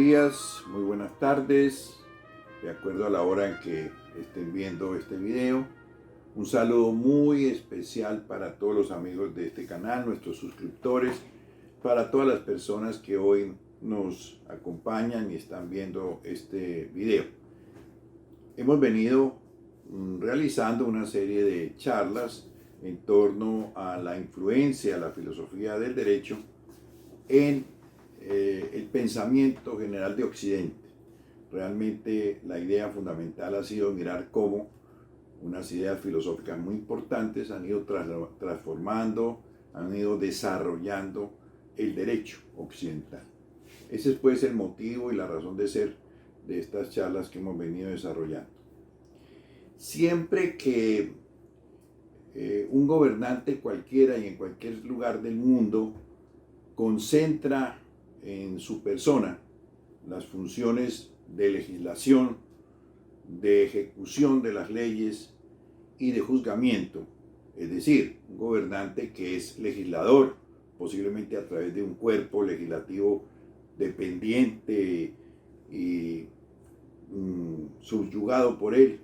días, muy buenas tardes, de acuerdo a la hora en que estén viendo este video. Un saludo muy especial para todos los amigos de este canal, nuestros suscriptores, para todas las personas que hoy nos acompañan y están viendo este video. Hemos venido realizando una serie de charlas en torno a la influencia de la filosofía del derecho en el pensamiento general de Occidente. Realmente la idea fundamental ha sido mirar cómo unas ideas filosóficas muy importantes han ido transformando, han ido desarrollando el derecho occidental. Ese es pues el motivo y la razón de ser de estas charlas que hemos venido desarrollando. Siempre que un gobernante cualquiera y en cualquier lugar del mundo concentra en su persona las funciones de legislación, de ejecución de las leyes y de juzgamiento, es decir, un gobernante que es legislador, posiblemente a través de un cuerpo legislativo dependiente y subyugado por él,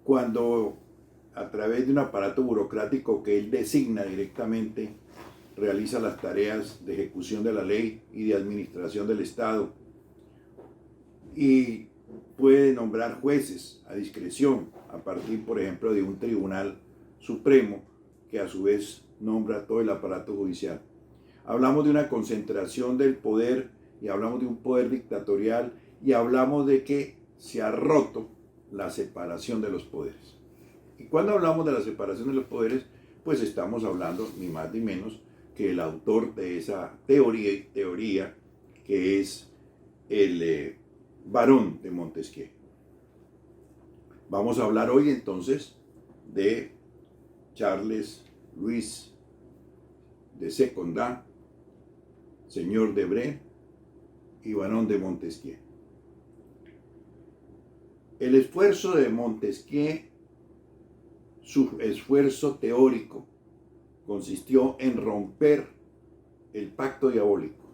cuando a través de un aparato burocrático que él designa directamente, realiza las tareas de ejecución de la ley y de administración del Estado, y puede nombrar jueces a discreción a partir, por ejemplo, de un tribunal supremo que a su vez nombra todo el aparato judicial. Hablamos de una concentración del poder y hablamos de un poder dictatorial y hablamos de que se ha roto la separación de los poderes. Y cuando hablamos de la separación de los poderes, pues estamos hablando ni más ni menos que el autor de esa teoría que es el Barón de Montesquieu. Vamos a hablar hoy entonces de Charles Louis de Secondat, señor de Bray y Barón de Montesquieu. El esfuerzo de Montesquieu, su esfuerzo teórico, consistió en romper el pacto diabólico.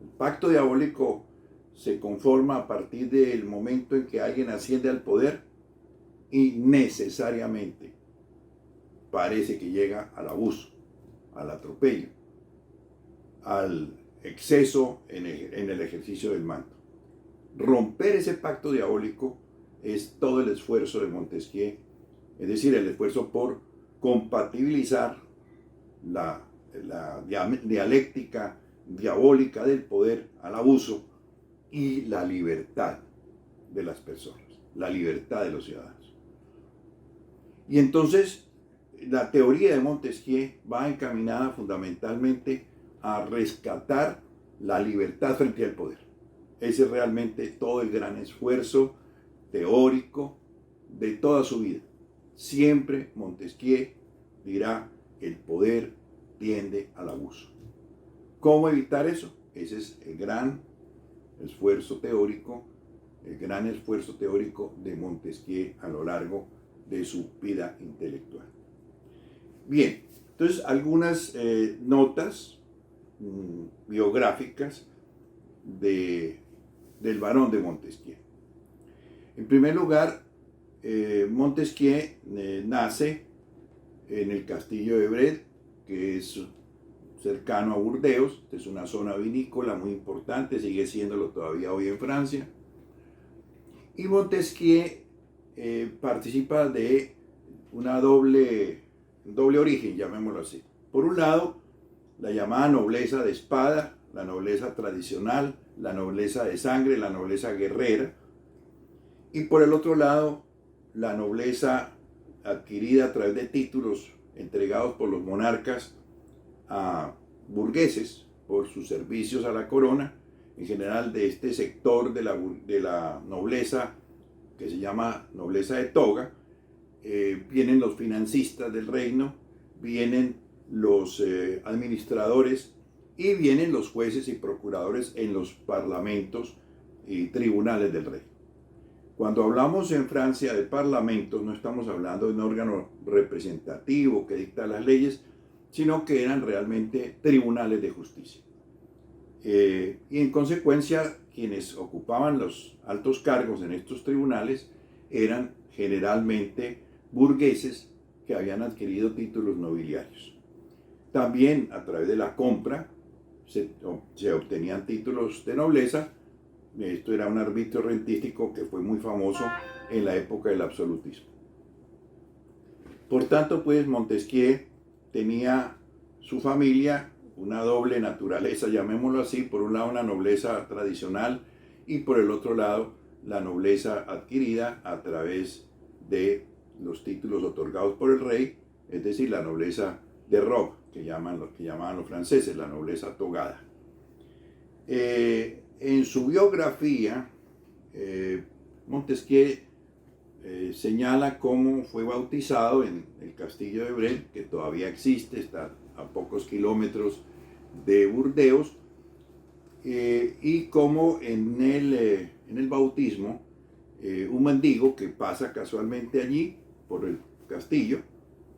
El pacto diabólico se conforma a partir del momento en que alguien asciende al poder y necesariamente parece que llega al abuso, al atropello, al exceso en el ejercicio del mando. Romper ese pacto diabólico es todo el esfuerzo de Montesquieu, es decir, el esfuerzo por compatibilizar la dialéctica diabólica del poder al abuso y la libertad de las personas, la libertad de los ciudadanos. Y entonces la teoría de Montesquieu va encaminada fundamentalmente a rescatar la libertad frente al poder. Ese es realmente todo el gran esfuerzo teórico de toda su vida. Siempre Montesquieu dirá: el poder tiende al abuso. ¿Cómo evitar eso? Ese es el gran esfuerzo teórico, de Montesquieu a lo largo de su vida intelectual. Bien, entonces algunas notas biográficas del Barón de Montesquieu. En primer lugar, Montesquieu nace en el castillo de Bray, que es cercano a Burdeos. Es una zona vinícola muy importante, sigue siéndolo todavía hoy en Francia. Y Montesquieu participa de una doble origen, llamémoslo así. Por un lado, la llamada nobleza de espada, la nobleza tradicional, la nobleza de sangre, la nobleza guerrera. Y por el otro lado, la nobleza adquirida a través de títulos entregados por los monarcas a burgueses por sus servicios a la corona, en general de este sector de la nobleza que se llama nobleza de toga. Vienen los financistas del reino, vienen los administradores y vienen los jueces y procuradores en los parlamentos y tribunales del rey. Cuando hablamos en Francia de parlamentos, no estamos hablando de un órgano representativo que dicta las leyes, sino que eran realmente tribunales de justicia. Y en consecuencia, quienes ocupaban los altos cargos en estos tribunales eran generalmente burgueses que habían adquirido títulos nobiliarios. También a través de la compra se obtenían títulos de nobleza. Esto era un arbitrio rentístico que fue muy famoso en la época del absolutismo. Por tanto, pues Montesquieu tenía su familia una doble naturaleza, llamémoslo así, por un lado una nobleza tradicional y por el otro lado la nobleza adquirida a través de los títulos otorgados por el rey, es decir, la nobleza de robe, que llamaban los franceses, la nobleza togada. En su biografía, Montesquieu señala cómo fue bautizado en el castillo de Bren, que todavía existe, está a pocos kilómetros de Burdeos, y cómo en el bautismo un mendigo que pasa casualmente allí por el castillo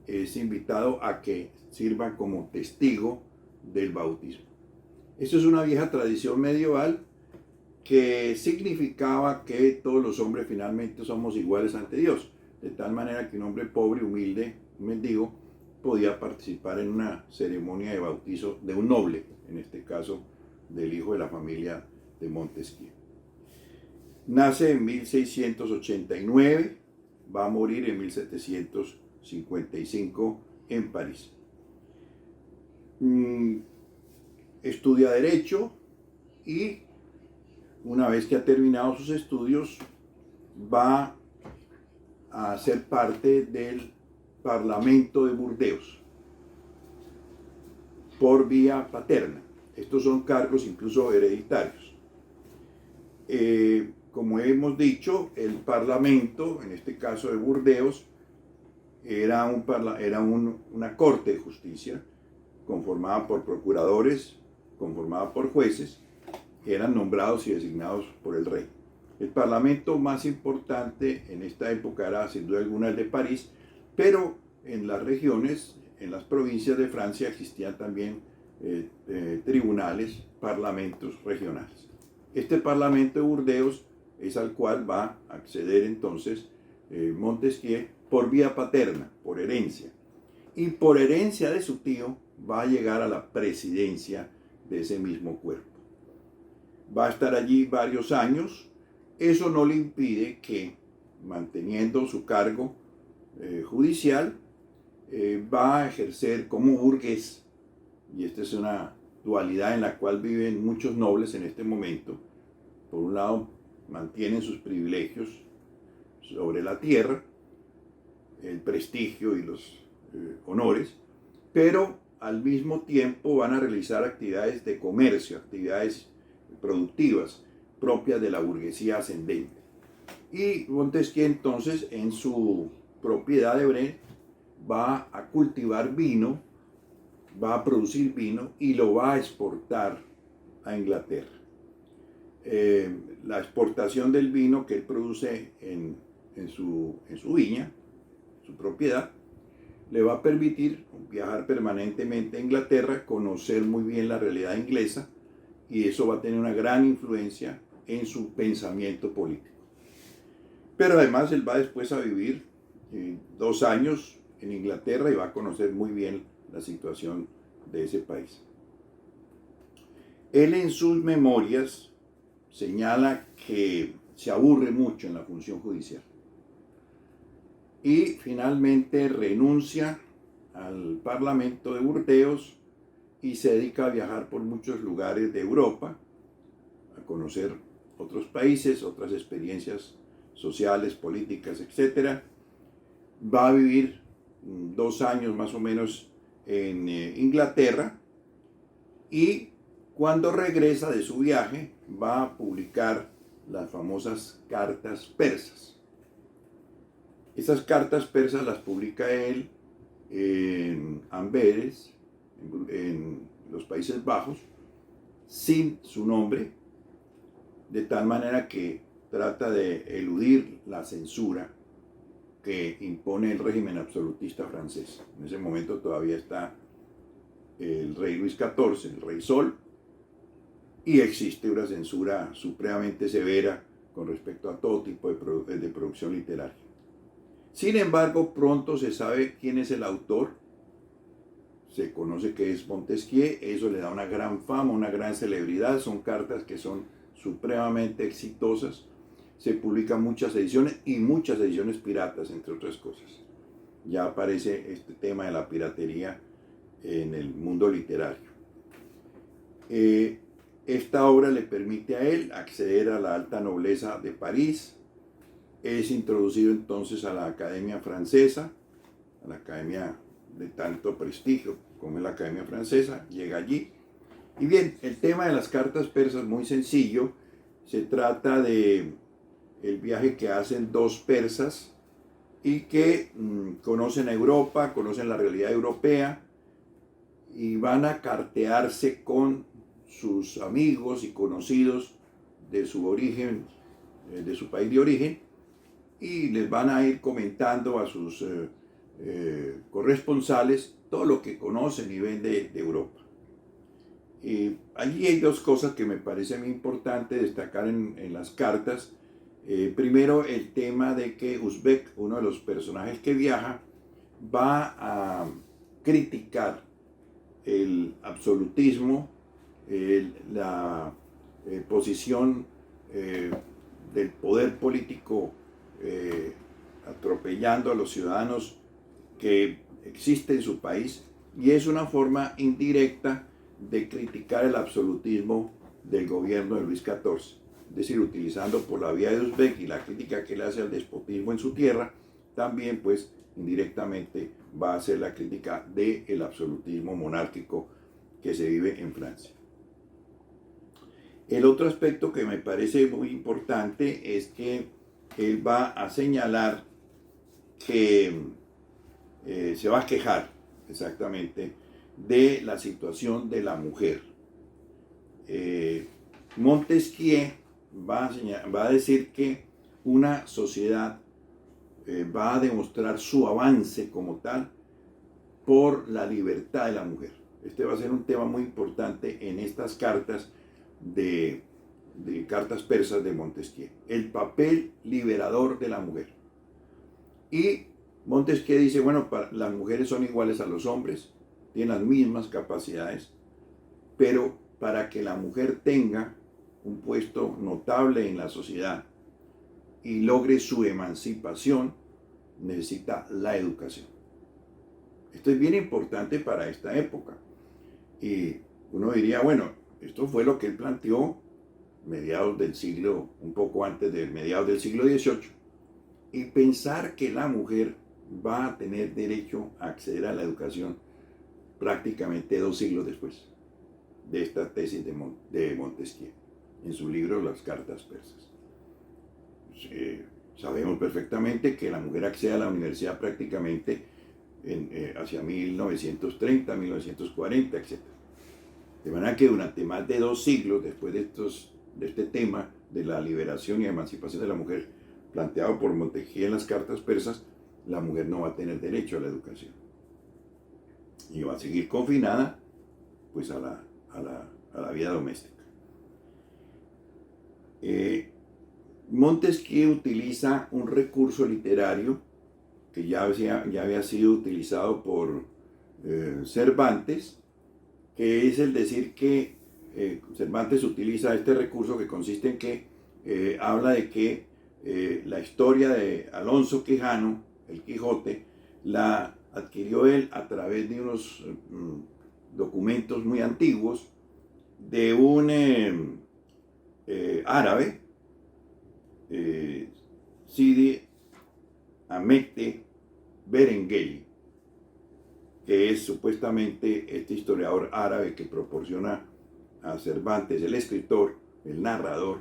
es invitado a que sirva como testigo del bautismo. Esto es una vieja tradición medieval que significaba que todos los hombres finalmente somos iguales ante Dios, de tal manera que un hombre pobre, humilde, un mendigo, podía participar en una ceremonia de bautizo de un noble, en este caso del hijo de la familia de Montesquieu. Nace en 1689, va a morir en 1755 en París. Estudia Derecho y una vez que ha terminado sus estudios va a ser parte del Parlamento de Burdeos por vía paterna. Estos son cargos incluso hereditarios. Como hemos dicho, el Parlamento, en este caso de Burdeos, era una corte de justicia conformada por procuradores, conformada por jueces, que eran nombrados y designados por el rey. El parlamento más importante en esta época era sin duda alguna el de París, pero en las regiones, en las provincias de Francia existían también tribunales, parlamentos regionales. Este parlamento de Burdeos es al cual va a acceder entonces Montesquieu por vía paterna, por herencia. Y por herencia de su tío va a llegar a la presidencia de ese mismo cuerpo. Va a estar allí varios años. Eso no le impide que, manteniendo su cargo judicial, va a ejercer como burgués, y esta es una dualidad en la cual viven muchos nobles en este momento. Por un lado, mantienen sus privilegios sobre la tierra, el prestigio y los honores, pero al mismo tiempo van a realizar actividades de comercio, actividades productivas propias de la burguesía ascendente. Y Montesquieu entonces en su propiedad de Bren va a cultivar vino, va a producir vino y lo va a exportar a Inglaterra. La exportación del vino que él produce en su viña, su propiedad, le va a permitir viajar permanentemente a Inglaterra, conocer muy bien la realidad inglesa, y eso va a tener una gran influencia en su pensamiento político. Pero además él va después a vivir 2 años en Inglaterra y va a conocer muy bien la situación de ese país. Él en sus memorias señala que se aburre mucho en la función judicial y finalmente renuncia al Parlamento de Burdeos y se dedica a viajar por muchos lugares de Europa, a conocer otros países, otras experiencias sociales, políticas, etc. Va a vivir 2 años más o menos en Inglaterra y cuando regresa de su viaje va a publicar las famosas cartas persas. Esas cartas persas las publica él en Amberes, en los Países Bajos, sin su nombre, de tal manera que trata de eludir la censura que impone el régimen absolutista francés. En ese momento todavía está el rey Luis XIV, el rey Sol, y existe una censura supremamente severa con respecto a todo tipo de producción literaria. Sin embargo, pronto se sabe quién es el autor, se conoce que es Montesquieu, eso le da una gran fama, una gran celebridad, son cartas que son supremamente exitosas, se publican muchas ediciones y muchas ediciones piratas, entre otras cosas. Ya aparece este tema de la piratería en el mundo literario. Esta obra le permite a él acceder a la alta nobleza de París, es introducido entonces a la Academia Francesa, a la Academia de tanto prestigio como es la Academia Francesa, llega allí. Y bien, el tema de las cartas persas es muy sencillo, se trata de el viaje que hacen dos persas y que conocen Europa, conocen la realidad europea y van a cartearse con sus amigos y conocidos de su origen, de su país de origen, y les van a ir comentando a sus corresponsales todo lo que conocen y ven de Europa. Allí hay dos cosas que me parece muy importante destacar en las cartas. Primero, el tema de que Uzbek, uno de los personajes que viaja, va a criticar el absolutismo, la posición del poder político atropellando a los ciudadanos que existe en su país, y es una forma indirecta de criticar el absolutismo del gobierno de Luis XIV, es decir, utilizando por la vía de Uzbek y la crítica que le hace al despotismo en su tierra, también pues indirectamente va a hacer la crítica del absolutismo monárquico que se vive en Francia. El otro aspecto que me parece muy importante es que él va a señalar que se va a quejar exactamente de la situación de la mujer. Montesquieu va a decir que una sociedad va a demostrar su avance como tal por la libertad de la mujer. Este va a ser un tema muy importante en estas cartas de cartas persas de Montesquieu. El papel liberador de la mujer. Y Montesquieu dice, bueno, las mujeres son iguales a los hombres, tienen las mismas capacidades, pero para que la mujer tenga un puesto notable en la sociedad y logre su emancipación, necesita la educación. Esto es bien importante para esta época. Y uno diría, bueno, esto fue lo que él planteó mediados del siglo, un poco antes de mediados del siglo XVIII. Y pensar que la mujer va a tener derecho a acceder a la educación prácticamente 2 siglos después de esta tesis de Montesquieu, en su libro Las cartas persas. Sabemos perfectamente que la mujer accede a la universidad prácticamente hacia 1930, 1940, etc. De manera que durante más de 2 siglos después de este tema de la liberación y emancipación de la mujer, planteado por Montesquieu en las cartas persas, la mujer no va a tener derecho a la educación. Y va a seguir confinada pues a la vida doméstica. Montesquieu utiliza un recurso literario que ya había sido utilizado por Cervantes, que es el decir que Cervantes utiliza este recurso que consiste en que habla de que la historia de Alonso Quijano, el Quijote, la adquirió él a través de unos documentos muy antiguos de un árabe, Sidi Hamete Berengeli, que es supuestamente este historiador árabe que proporciona a Cervantes, el escritor, el narrador,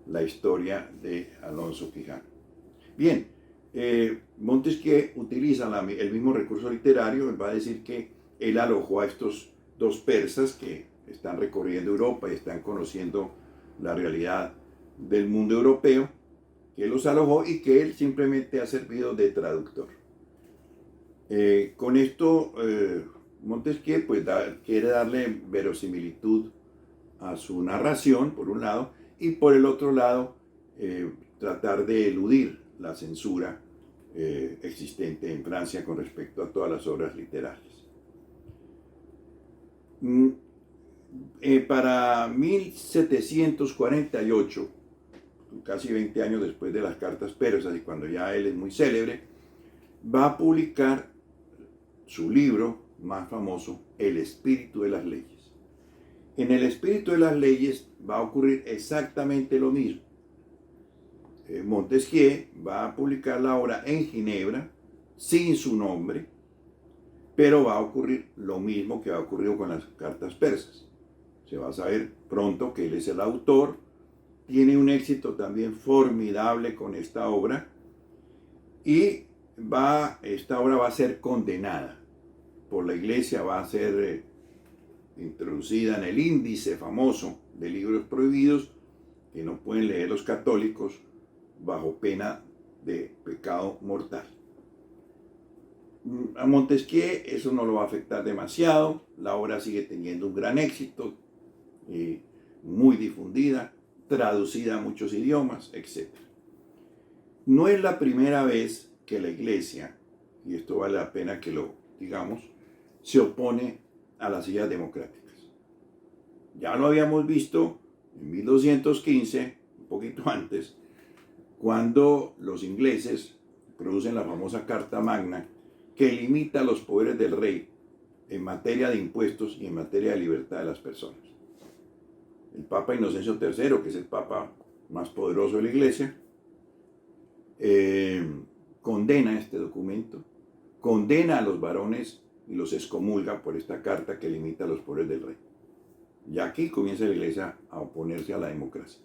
la historia de Alonso Quijano. Bien, Montesquieu utiliza el mismo recurso literario. Él va a decir que él alojó a estos dos persas que están recorriendo Europa y están conociendo la realidad del mundo europeo, que él los alojó y que él simplemente ha servido de traductor. Con esto Montesquieu pues quiere darle verosimilitud a su narración, por un lado, y por el otro lado, tratar de eludir la censura existente en Francia con respecto a todas las obras literarias. Para 1748, casi 20 años después de las cartas persas y cuando ya él es muy célebre, va a publicar su libro más famoso, El Espíritu de las Leyes. En El Espíritu de las Leyes va a ocurrir exactamente lo mismo. Montesquieu va a publicar la obra en Ginebra, sin su nombre, pero va a ocurrir lo mismo que ha ocurrido con las cartas persas. Se va a saber pronto que él es el autor, tiene un éxito también formidable con esta obra, y esta obra va a ser condenada por la Iglesia, va a ser introducida en el índice famoso de libros prohibidos que no pueden leer los católicos bajo pena de pecado mortal. A Montesquieu eso no lo va a afectar demasiado, la obra sigue teniendo un gran éxito, muy difundida, traducida a muchos idiomas, etc. No es la primera vez que la Iglesia, y esto vale la pena que lo digamos, se opone a las ideas democráticas. Ya lo habíamos visto en 1215, un poquito antes, cuando los ingleses producen la famosa Carta Magna, que limita los poderes del rey en materia de impuestos y en materia de libertad de las personas. El Papa Inocencio III, que es el Papa más poderoso de la Iglesia, condena este documento, condena a los varones y los excomulga por esta carta que limita los poderes del rey. Y aquí comienza la Iglesia a oponerse a la democracia.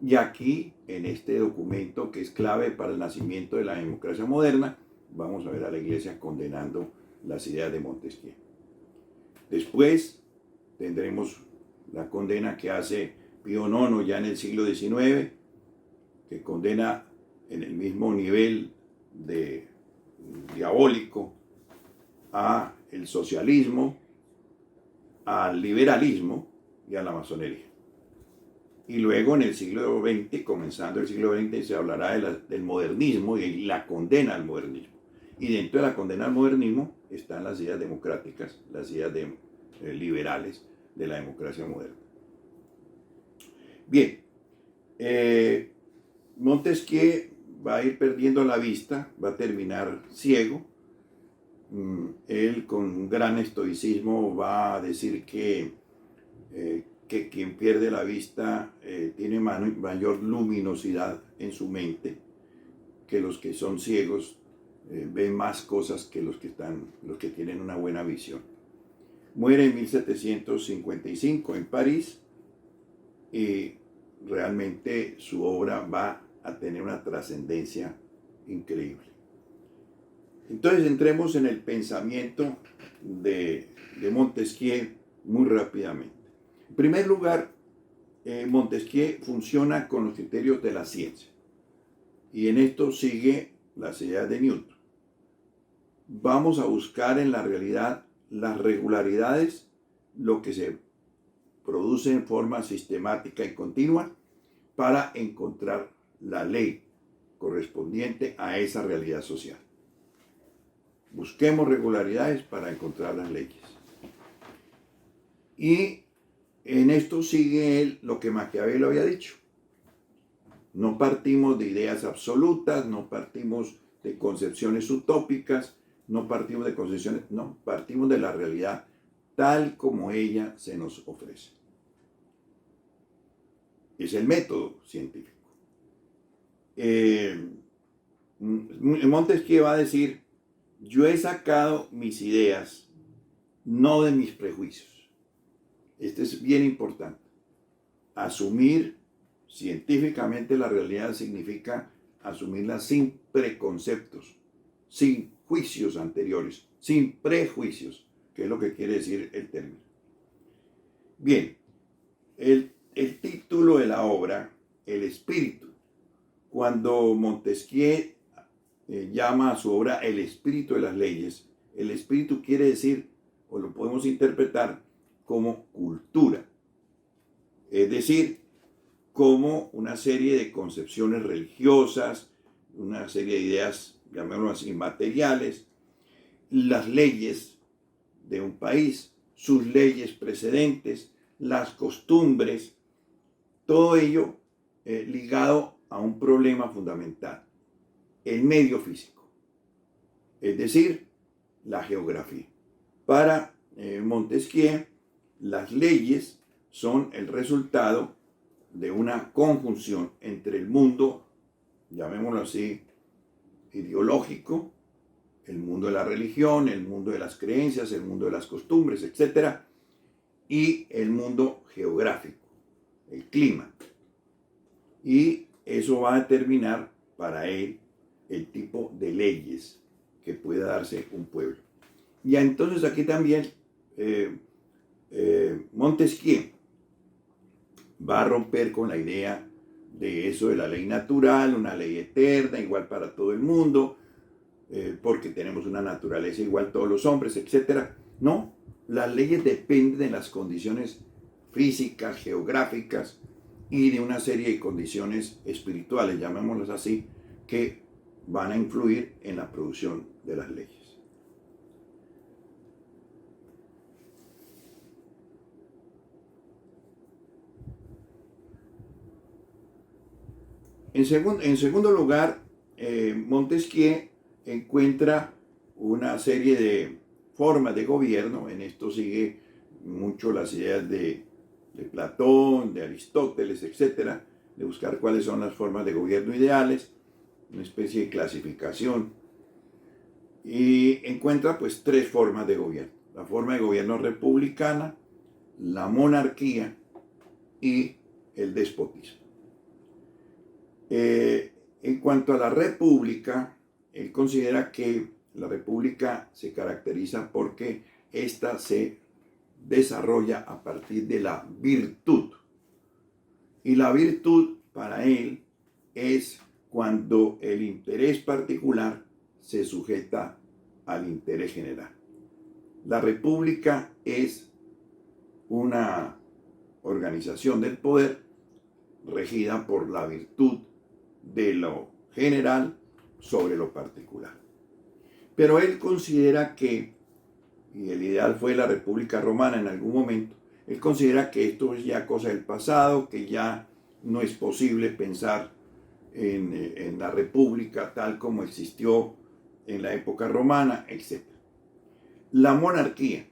Y aquí, en este documento que es clave para el nacimiento de la democracia moderna, vamos a ver a la Iglesia condenando las ideas de Montesquieu. Después tendremos la condena que hace Pío IX ya en el siglo XIX, que condena en el mismo nivel de diabólico a el socialismo, al liberalismo y a la masonería. Y luego en el siglo XX, comenzando el siglo XX, se hablará del modernismo y la condena al modernismo. Y dentro de la condena al modernismo están las ideas democráticas, las ideas liberales de la democracia moderna. Bien, Montesquieu va a ir perdiendo la vista, va a terminar ciego. Él con un gran estoicismo va a decir que quien pierde la vista tiene mayor luminosidad en su mente, que los que son ciegos ven más cosas que los que tienen una buena visión. Muere en 1755 en París y realmente su obra va a tener una trascendencia increíble. Entonces entremos en el pensamiento de Montesquieu muy rápidamente. En primer lugar, Montesquieu funciona con los criterios de la ciencia y en esto sigue las ideas de Newton. Vamos a buscar en la realidad las regularidades, lo que se produce en forma sistemática y continua para encontrar la ley correspondiente a esa realidad social. Busquemos regularidades para encontrar las leyes. Y en esto sigue él lo que Maquiavelo había dicho. No partimos de ideas absolutas, no partimos de concepciones utópicas, no partimos de concepciones, no, partimos de la realidad tal como ella se nos ofrece. Es el método científico. Montesquieu va a decir: yo he sacado mis ideas, no de mis prejuicios. Este es bien importante. Asumir científicamente la realidad significa asumirla sin preconceptos, sin juicios anteriores, sin prejuicios, que es lo que quiere decir el término. Bien, el título de la obra, El Espíritu. Cuando Montesquieu llama a su obra El Espíritu de las Leyes, el espíritu quiere decir, o lo podemos interpretar como cultura. Es decir, como una serie de concepciones religiosas, una serie de ideas, llamémoslo así, materiales, las leyes de un país, sus leyes precedentes, las costumbres, todo ello ligado a un problema fundamental, el medio físico, es decir, la geografía. Para Montesquieu, las leyes son el resultado de una conjunción entre el mundo, llamémoslo así, ideológico, el mundo de la religión, el mundo de las creencias, el mundo de las costumbres, etc., y el mundo geográfico, el clima. Y eso va a determinar para él el tipo de leyes que pueda darse un pueblo. Y entonces aquí también Montesquieu va a romper con la idea de eso de la ley natural, una ley eterna, igual para todo el mundo, porque tenemos una naturaleza igual todos los hombres, etc. No, las leyes dependen de las condiciones físicas, geográficas y de una serie de condiciones espirituales, llamémoslas así, que van a influir en la producción de las leyes. En segundo lugar, Montesquieu encuentra una serie de formas de gobierno, en esto sigue mucho las ideas de Platón, de Aristóteles, etcétera, de buscar cuáles son las formas de gobierno ideales, una especie de clasificación, y encuentra pues tres formas de gobierno: la forma de gobierno republicana, la monarquía y el despotismo. En cuanto a la república, él considera que la república se caracteriza porque ésta se desarrolla a partir de la virtud. Y la virtud para él es cuando el interés particular se sujeta al interés general. La república es una organización del poder regida por la virtud de lo general sobre lo particular. Pero él considera que, y el ideal fue la República Romana en algún momento, él considera que esto es ya cosa del pasado, que ya no es posible pensar en la República tal como existió en la época romana, etc. La monarquía.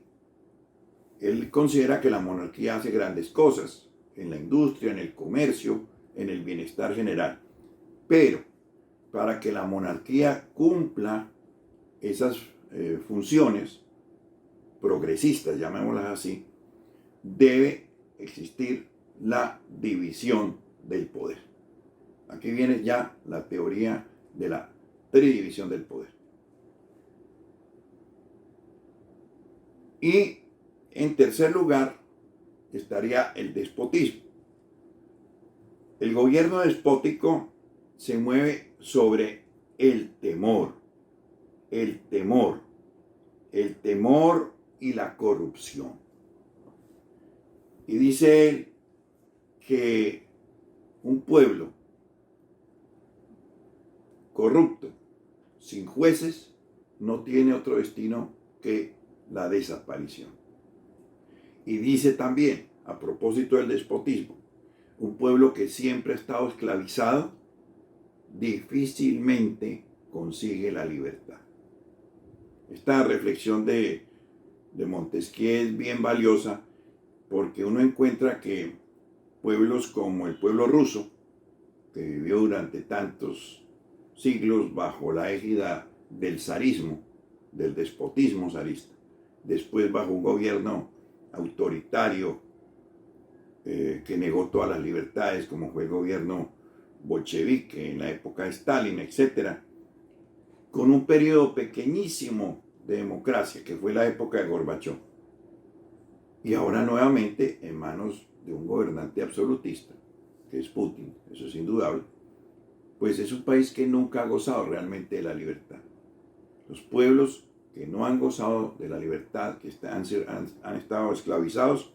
Él considera que la monarquía hace grandes cosas en la industria, en el comercio, en el bienestar general. Pero para que la monarquía cumpla esas funciones progresistas, llamémoslas así, debe existir la división del poder. Aquí viene ya la teoría de la tridivisión del poder. Y en tercer lugar estaría el despotismo. El gobierno despótico se mueve sobre el temor y la corrupción. Y dice él que un pueblo corrupto, sin jueces, no tiene otro destino que la desaparición. Y dice también, a propósito del despotismo, un pueblo que siempre ha estado esclavizado difícilmente consigue la libertad. Esta reflexión de Montesquieu es bien valiosa porque uno encuentra que pueblos como el pueblo ruso, que vivió durante tantos siglos bajo la égida del zarismo, del despotismo zarista, después bajo un gobierno autoritario que negó todas las libertades, como fue el gobierno bolchevique en la época de Stalin, etc., con un periodo pequeñísimo de democracia, que fue la época de Gorbachov, y ahora nuevamente en manos de un gobernante absolutista, que es Putin, eso es indudable, pues es un país que nunca ha gozado realmente de la libertad. Los pueblos que no han gozado de la libertad, que han estado esclavizados,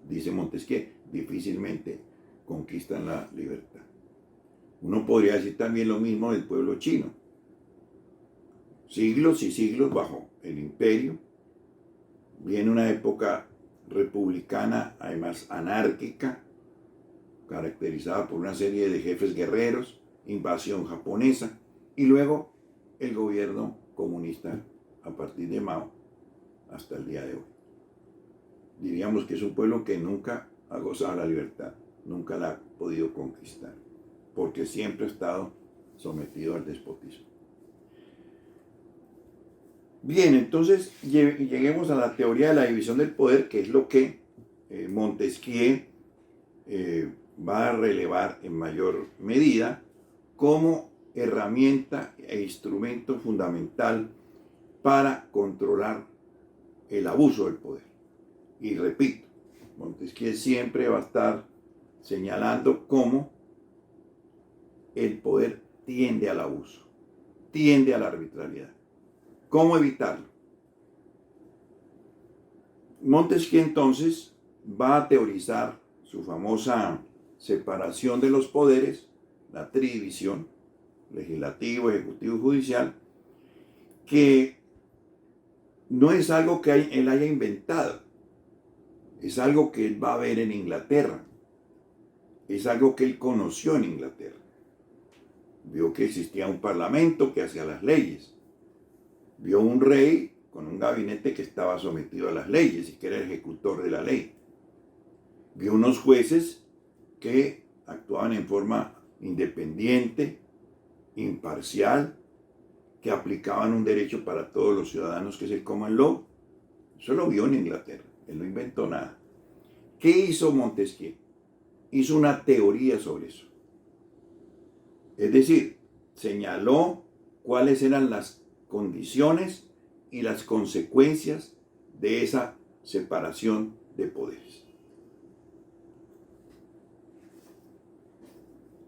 dice Montesquieu, difícilmente conquistan la libertad. Uno podría decir también lo mismo del pueblo chino. Siglos y siglos bajo el imperio. Viene una época republicana, además anárquica, caracterizada por una serie de jefes guerreros, invasión japonesa y luego el gobierno comunista a partir de Mao hasta el día de hoy. Diríamos que es un pueblo que nunca ha gozado la libertad, nunca la ha podido conquistar, porque siempre ha estado sometido al despotismo. Bien, entonces lleguemos a la teoría de la división del poder, que es lo que Montesquieu va a relevar en mayor medida como herramienta e instrumento fundamental para controlar el abuso del poder. Y repito, Montesquieu siempre va a estar señalando cómo el poder tiende al abuso, tiende a la arbitrariedad. ¿Cómo evitarlo? Montesquieu entonces va a teorizar su famosa separación de los poderes, la tridivisión, legislativo, ejecutivo y judicial, que no es algo que él haya inventado, es algo que él va a ver en Inglaterra, es algo que él conoció en Inglaterra. Vio que existía un parlamento que hacía las leyes, vio un rey con un gabinete que estaba sometido a las leyes y que era el ejecutor de la ley. Vio unos jueces que actuaban en forma independiente, imparcial, que aplicaban un derecho para todos los ciudadanos, que es el common law. Eso lo vio en Inglaterra, él no inventó nada. ¿Qué hizo Montesquieu? Hizo una teoría sobre eso. Es decir, señaló cuáles eran las condiciones y las consecuencias de esa separación de poderes.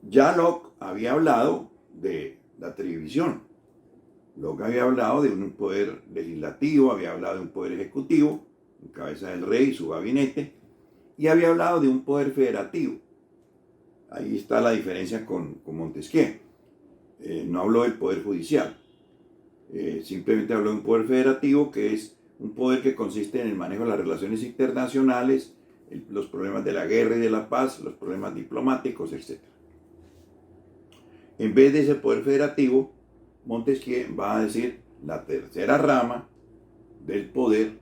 Ya Locke había hablado de la tridivisión. Locke había hablado de un poder legislativo, había hablado de un poder ejecutivo, en cabeza del rey y su gabinete, y había hablado de un poder federativo. Ahí está la diferencia con Montesquieu. No habló del poder judicial. Simplemente habló de un poder federativo, que es un poder que consiste en el manejo de las relaciones internacionales, los problemas de la guerra y de la paz, los problemas diplomáticos, etc. En vez de ese poder federativo, Montesquieu va a decir la tercera rama del poder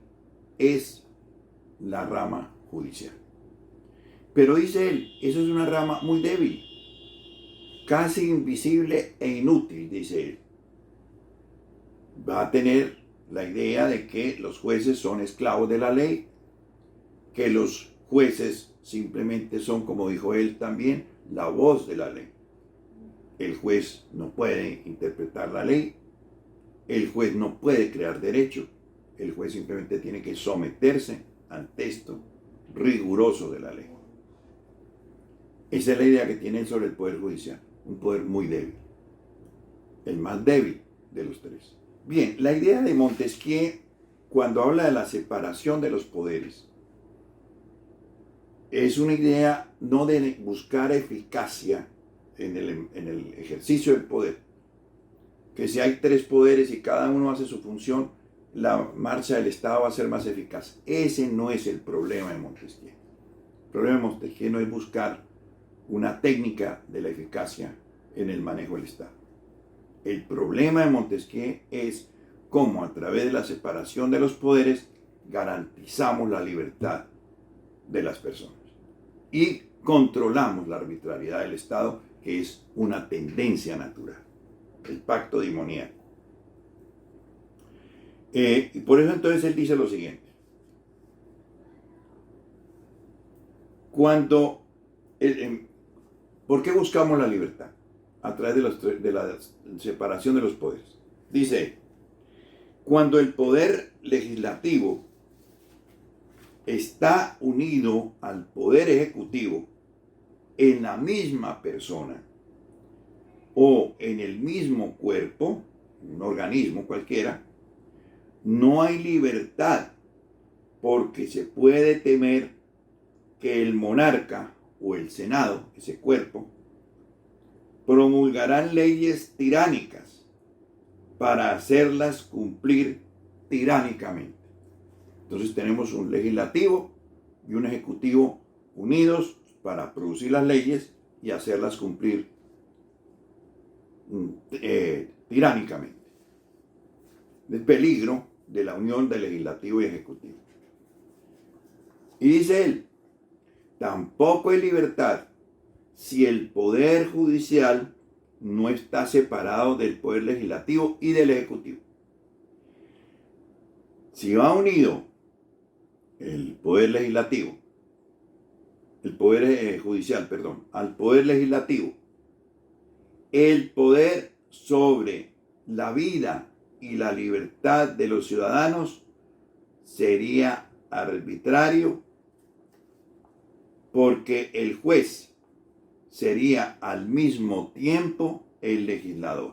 es la rama judicial. Pero dice él, eso es una rama muy débil, casi invisible e inútil, dice él. Va a tener la idea de que los jueces son esclavos de la ley, que los jueces simplemente son, como dijo él también, la voz de la ley. El juez no puede interpretar la ley, el juez no puede crear derecho, el juez simplemente tiene que someterse al texto riguroso de la ley. Esa es la idea que tiene él sobre el poder judicial, un poder muy débil, el más débil de los tres. Bien, la idea de Montesquieu, cuando habla de la separación de los poderes, es una idea no de buscar eficacia en el ejercicio del poder, que si hay tres poderes y cada uno hace su función, la marcha del Estado va a ser más eficaz. Ese no es el problema de Montesquieu. El problema de Montesquieu no es buscar una técnica de la eficacia en el manejo del Estado. El problema de Montesquieu es cómo a través de la separación de los poderes garantizamos la libertad de las personas y controlamos la arbitrariedad del Estado, que es una tendencia natural, el pacto demoníaco. Y por eso entonces él dice lo siguiente: ¿por qué buscamos la libertad? A través de la separación de los poderes. Dice, cuando el poder legislativo está unido al poder ejecutivo en la misma persona o en el mismo cuerpo, un organismo cualquiera, no hay libertad, porque se puede temer que el monarca o el Senado, ese cuerpo, promulgarán leyes tiránicas para hacerlas cumplir tiránicamente. Entonces tenemos un legislativo y un ejecutivo unidos para producir las leyes y hacerlas cumplir tiránicamente. El peligro de la unión del legislativo y ejecutivo. Y dice él, tampoco hay libertad si el poder judicial no está separado del poder legislativo y del ejecutivo. Si va unido el poder legislativo, el poder judicial, perdón, al poder legislativo, el poder sobre la vida y la libertad de los ciudadanos sería arbitrario, porque el juez sería al mismo tiempo el legislador.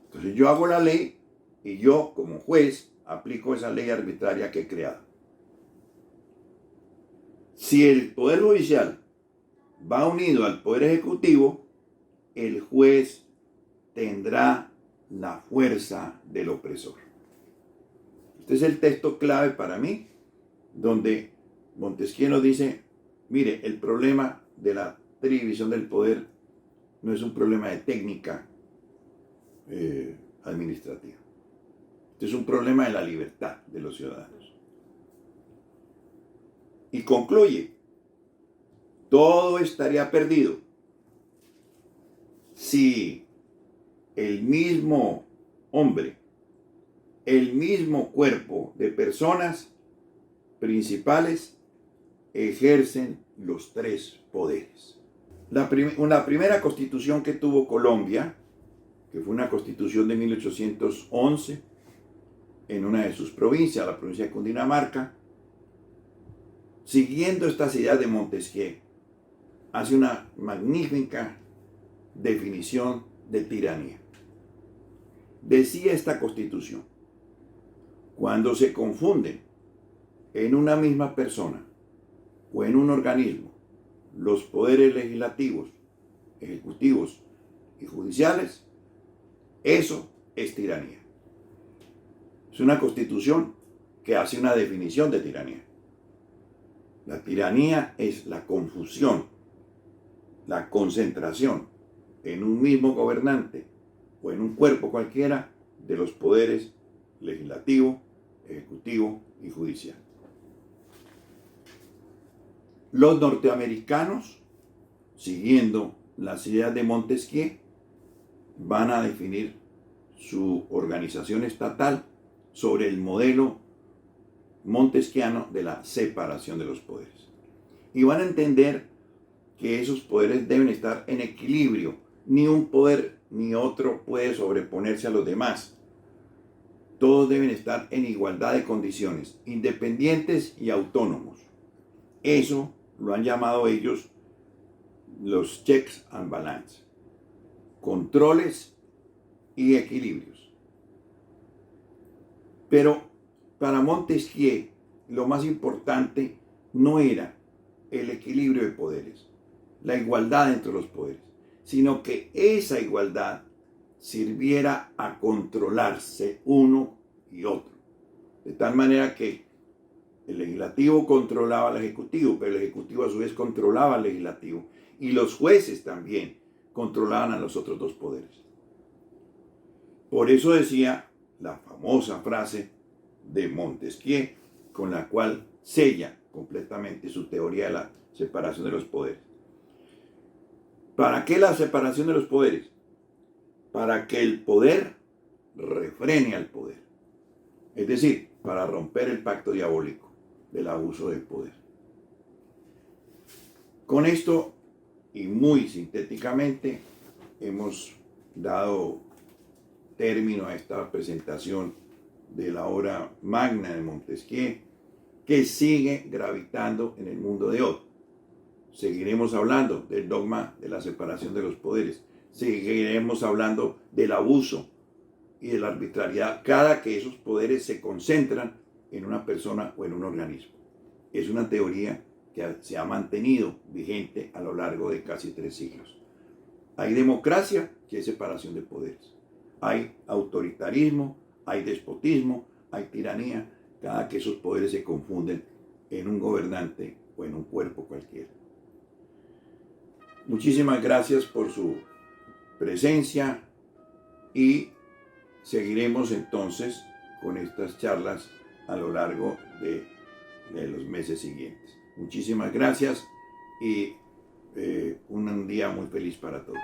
Entonces yo hago la ley y yo como juez aplico esa ley arbitraria que he creado. Si el poder judicial va unido al poder ejecutivo, el juez tendrá la fuerza del opresor. Este es el texto clave para mí, donde Montesquieu nos dice, mire, el problema de la división del poder no es un problema de técnica administrativa. Este es un problema de la libertad de los ciudadanos. Y concluye, todo estaría perdido si el mismo hombre, el mismo cuerpo de personas principales ejercen los tres poderes. La primera constitución que tuvo Colombia, que fue una constitución de 1811, en una de sus provincias, la provincia de Cundinamarca, siguiendo estas ideas de Montesquieu, hace una magnífica definición de tiranía. Decía esta constitución, cuando se confunden en una misma persona o en un organismo los poderes legislativos, ejecutivos y judiciales, eso es tiranía. Es una constitución que hace una definición de tiranía. La tiranía es la confusión, la concentración en un mismo gobernante o en un cuerpo cualquiera de los poderes legislativo, ejecutivo y judicial. Los norteamericanos, siguiendo las ideas de Montesquieu, van a definir su organización estatal sobre el modelo montesquiano de la separación de los poderes. Y van a entender que esos poderes deben estar en equilibrio. Ni un poder ni otro puede sobreponerse a los demás. Todos deben estar en igualdad de condiciones, independientes y autónomos. Eso lo han llamado ellos los checks and balances, controles y equilibrios. Pero para Montesquieu lo más importante no era el equilibrio de poderes, la igualdad entre los poderes, sino que esa igualdad sirviera a controlarse uno y otro. De tal manera que el legislativo controlaba al ejecutivo, pero el ejecutivo a su vez controlaba al legislativo. Y los jueces también controlaban a los otros dos poderes. Por eso decía la famosa frase de Montesquieu, con la cual sella completamente su teoría de la separación de los poderes. ¿Para qué la separación de los poderes? Para que el poder refrene al poder. Es decir, para romper el pacto diabólico del abuso del poder. Con esto, y muy sintéticamente, hemos dado término a esta presentación de la obra magna de Montesquieu, que sigue gravitando en el mundo de hoy. Seguiremos hablando del dogma de la separación de los poderes. Seguiremos hablando del abuso y de la arbitrariedad cada que esos poderes se concentran en una persona o en un organismo. Es una teoría que se ha mantenido vigente a lo largo de casi 3 siglos. Hay democracia, que es separación de poderes. Hay autoritarismo, hay despotismo, hay tiranía, cada que esos poderes se confunden en un gobernante o en un cuerpo cualquiera. Muchísimas gracias por su presencia y seguiremos entonces con estas charlas a lo largo de los meses siguientes. Muchísimas gracias y un día muy feliz para todos.